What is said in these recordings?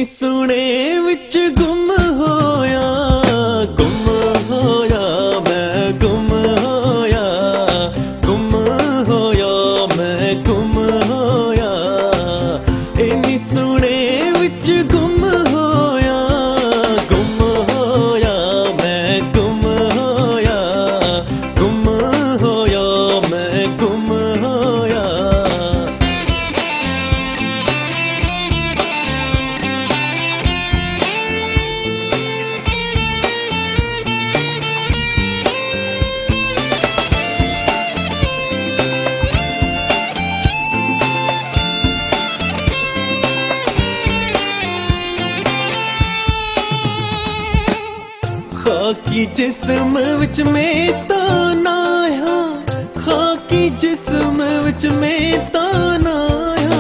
इन्नी सोने विच गुम होया मैं गुम होया मैं गुम होया इन्नी सोने विच गुम होया मैं गुम होया मैं गुम होया। खाकी जिस्म विच में तानाया खाकी जिस्म विच में तानाया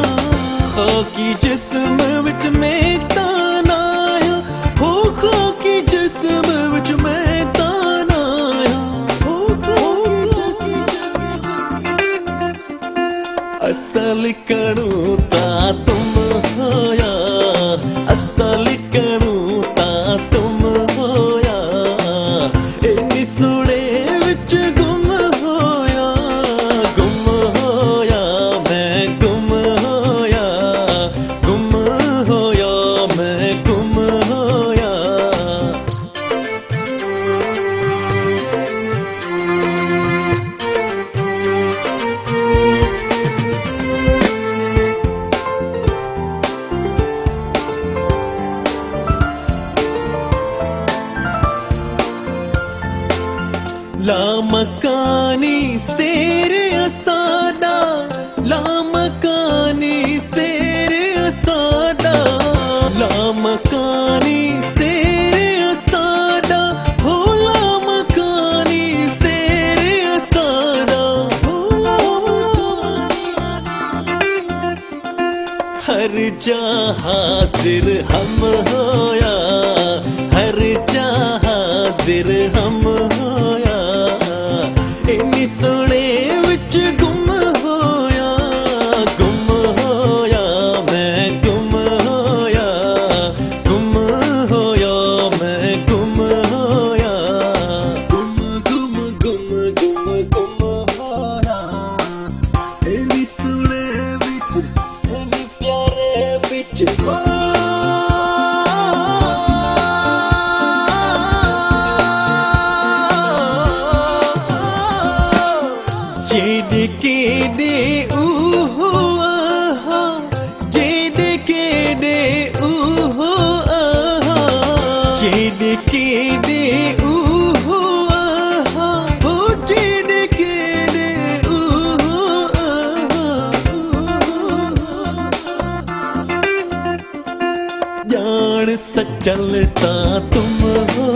खाकी जिस्म विच में तानाया हो खाकी जिस्म विच में तानाया हो असल कणू ता तुम होया असल कणू ता तुम लामकानी शेर असादा लामकानी शेर असादा लामकानी शेर असादा हो लामकानी शेर असादा हर जा हाजिर हम होया हर जा हाजिर हम होया इन्नी सोने विच गुम होया मैं गुम होया मैं गुम होया गुम होया इन्नी सोने विच इन्नी प्यारे विच के दे ऊहो आहा जेद के दे ऊहो आहा जेद के दे ऊहो आहा हो जेद के दे ऊहो आहा जान सचलता तुम हो